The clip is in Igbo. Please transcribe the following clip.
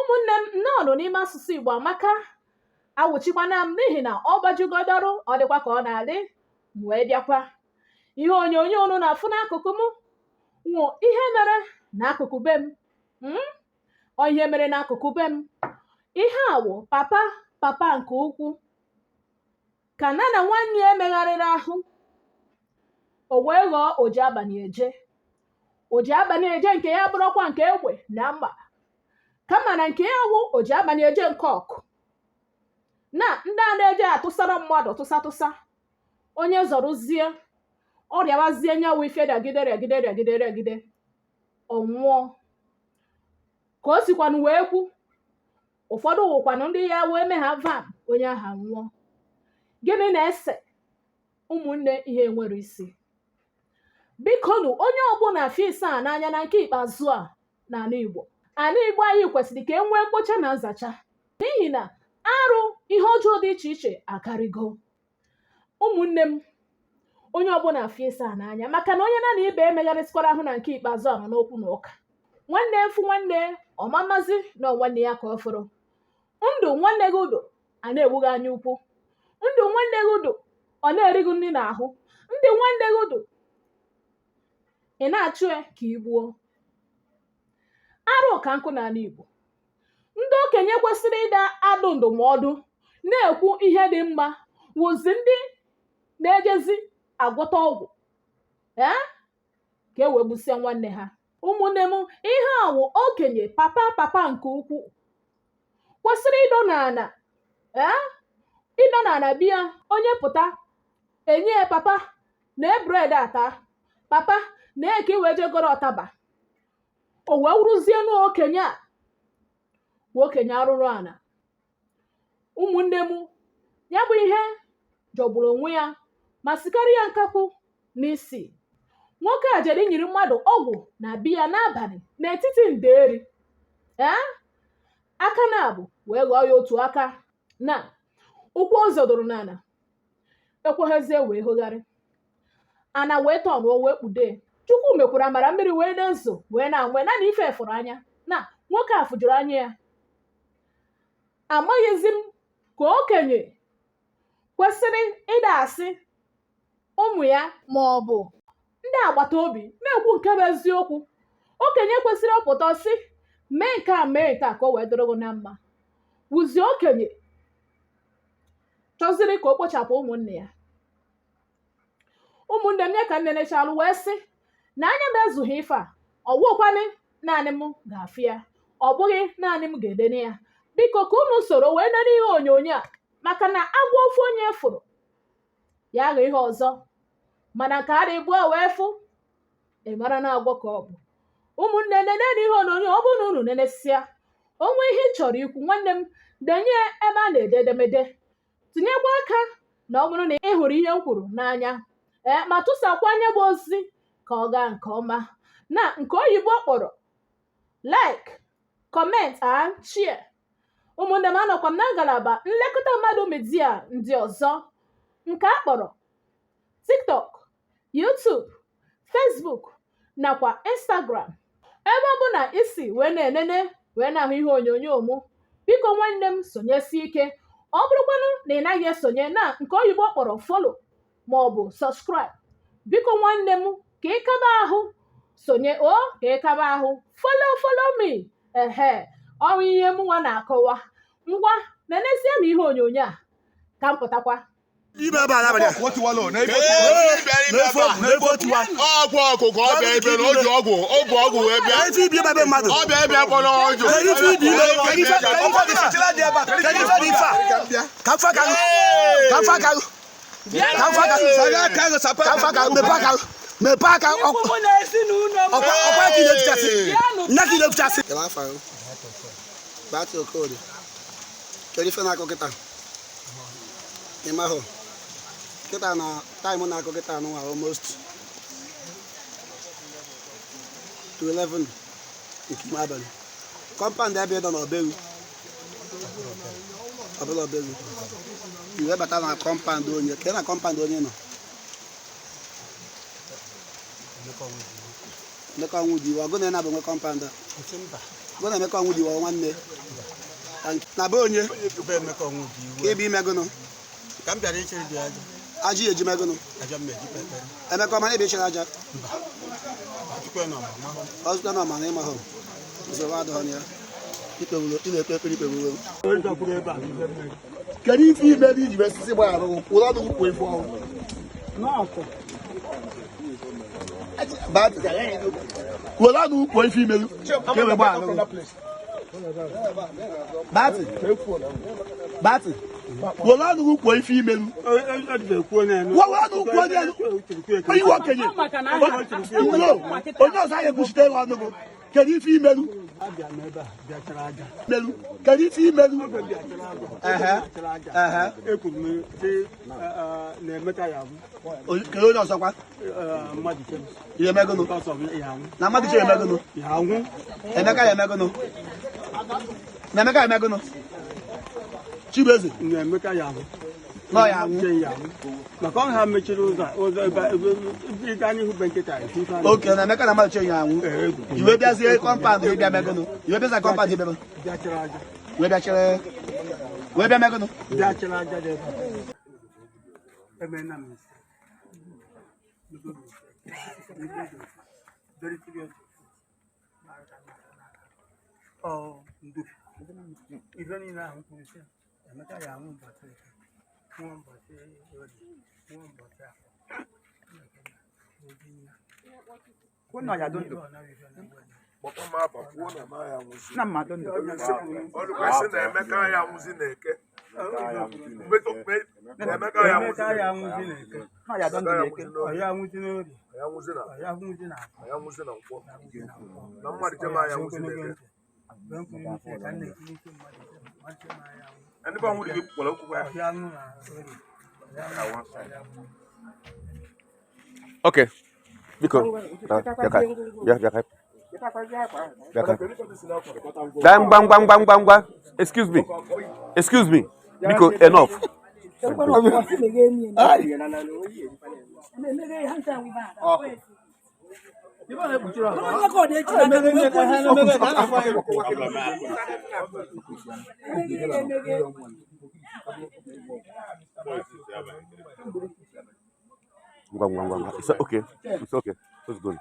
ụmụnne m nnọọ n'ime Asusuigboamaka awụchikwana m n'ihi na ọ gbajugodoro ọ dịkwa ka ọ na-adị wee bịakwa ihe onyonyo unu na-afụ n'akụkụ m nwụ ihe mere n'akụkụ be m ihe mere n'akụkụ be m ihe awụ papa nke ukwu ka na nwanne ya emegharịrị ahụ o wee ghọọ oji abalị eje nke ya bụrụkwa nke egbe na mma kama na nke ya wụ oji abalị eje nke ọkụ na ndị a na-eje atụsara mmadụ tụsa onye zọrụzie ọrịawazie nyawu ife rịagide ọ nwụọ ka o sikwanụ wee kwu ụfọdụ wụkwanụ ndị ya wee mee ha van onye aha nwụọ gịnị na-ese ụmụnne ihe nwere isi bikonu onye ọbụla fis a n'anya na nke ikpeazụ a n'ala Igbo anyị kwesịrị ka e nwee mkpocha na nzacha n'ihi na arụ ihe ọjọọ dị iche iche akarịgo ụmụnne m onye ọbụla fis a n'anya maka na onye na ibe emegharịsịkwara ahụ na nke ikpeazụ a nọ n'okwu na ụka nwanne mfu nwanne ọmamazi na nwanne ya ka ọ fọrọ ndụ nwanne gị udo a na-ewughị anya ukwu ndụ nwanne gị udo ọ na-erighị nri n'ahụ ndị nwanne gị udo ị na-achụ ya ka ị gbuo arụ ka nkụ n'ala Igbo ndị okenye kwesịrị ịda adụ ndụmọdụ na-ekwu ihe dị mma wụzi ndị na-ejezi agwọta ọgwụ ka e wee gbusie nwanne ha ụmụnne m ihe awụ okenye papa nke ukwu kwesịrị ịdọ n'ala bịa onye pụta enye ya papa na bred ata papa na-eke iwe jegoro ọtaba o wee wụrụzie n'okenye a okenye arụrụ ana ụmụnne m ya bụ ihe jọgburu onwe ya ma sikarị ya nkakwu n'isi nwoke a jere nyiri mmadụ ọgwụ na biya n'abalị n'etiti nderi aka na-abụ wee ghọọ ya otu aka na ụkwụ ụzọ doro n'ala ekweghịzie wee hogharị ana wee tọnụọ wee kpude Chukwu mekwara mara mmiri wee na-ezo wee na-anwe naanị ife fụrụ anya na nwoke a fụjuru anya ya amaghịzi m ka okenye kwesịrị ịda asị ụmụ ya ma ọ bụ ndị agbata obi na-ekwu nke bụ eziokwu okenye kwesịrị ọpụta sị mee nke a ka o wee doro gị na mma wụzie okenye chọziri ka o kpochapụ ụmụnne ya ụmụnne m ya ka nnenechalụ wee sị na anya m ezughị ife a ọwụkwanị naanị m ga-afụ ya ọ bụghị naanị m ga-edene ya biko ka unu soro wee nene ihe onyonyo a maka na agwọ ofu onye fụrụ ya agha ihe ọzọ mana ka a dị gbuo wee fụ ịmara na agwọ ka ọ bụ ụmụnne nene ihe onyonyo ọ bụrụ na unu nenesịa onwe ihe ị chọrọ ikwu nwanne m denye ebe a na-ede edemede tinyekwa aka na ọ bụrụ na ị hụrụ ihe m kwuru n'anya ma tụsakwa anya bụ ozi ka ọ gaa nke ọma na nke oyibo kpọrọ like, comment and share ụmụnne m anọkwa m na ngalaba nlekọta mmadụ media ndị ọzọ nke a kpọrọ TikTok, YouTube, Facebook nakwa Instagram ebe ọ bụ na isi wee na-enene wee na-ahụ ihe onyonyo mụ biko nwanne m sonyesi ike ọ bụrụkwanụ na ị naghị esonye na nke oyibo kpọrọ follow ma ọ bụ subscribe biko nwanne m ka ị kaba ahụ sonye ka ị kaba ahụ follow me ọnwụ ihe m nwa na-akọwa ngwa nenezie m ihe onyonyo a ka m pụtakwa ibe ebe ala bịa ọgwụ ọkụkọ ọ bịa ebe na o ji ọgwụ wee bịa ife ibi ebe mmadụ ọ bịa ebe kpọrọ ọjụ ife ibi ebe mepe aka ọkwa ka na-efichasị batụ okodo kedu ife na-akụ kịta ịmahụ kịta na taịmụ na-akụ kịta n'ụwa almost to 11 nke ime abalị kọmpand ebe ịdọ n'ọberu ọbụla ọberu iwe bata na kọmpand onye ke na kọmpand onye nọ ndekọ ọnwụ dị iwe ọgụ na-enabụ nwe kọmpand a Go na Emeka ọnwụ dị wa nwanne. Na be onye Ebe Emeka ọnwụ dị iwe. ebe imegono. Ka m bịara ichere dị aja. Aji eji megono. Aja m eji pepere. Emeka ọma ebe ichere aja. Chukwu nọ mama. Ọzụta na ọma na ịma hụ. Nsogbu adịghị ya. Ikpewulo ị na-ekpe ekpere ikpewulo. Kedu ife ime dị iji mesisi gbara arụ ụlọ ọdụ ukwu efu ọhụrụ? Ụlọ ọdụ ukwu efu imelu ka e wee gbaa arụ. Bati. Ụlọ ọdụ ukwu efu imelu. Ụlọ ọdụ ukwu onye iwe okenye. Onye ọzọ anyị ekwuchite ịrụ ọnụ bụ kedu ife imelu? Kedu ife imelu? Ekwuru m sị na-emeta ya bụ. Kedu onye ọzọkwa? Mmadụ chere. Ihe megono. Na mmadụ chere emegono. Ya anwụ. Emeka ya emegono. Na Emeka ya emegono. Chibueze. Na-emeta ya bụ. Nọ ya anwụ. Maka ọ ha mechiri ụzọ ebe ịga n'ihu be nkịta. Oke na Emeka na mmadụ chere ya anwụ. Iwe bịazie kọmpand ịbịa megono. Iwe bịazie kọmpand ịbịa megono. Bịachara aja. Wee bịa megono. Bịachara aja dị ebe. Ebe na m isi. Very serious. Oh, ndu. Ife niile ahụ kwuru sị Emeka ya anwụ mbọchị nwa mbọchị nwa mbọchị afọ. Kwụnọ ya dondo. Na mmadụ ndụ. Ọlụkwesị na Emeka ya nwụzi na-eke. Emeka ya nwụzi Emeka ya anwụzi na-eke. Na ya dondo na-eke. Ọ ya anwụzi n'ori. ya nwụzi na Ọ ya anwụzi na afọ. ya nwụzi na nkwọ. Na mmadụ chema ya nwụzi na-eke. Ndị bụ ọnwụ dị gị kpọrọ okwu ya. Okay. Biko. Bang. Excuse me. Biko, enough. It's okay. It's good.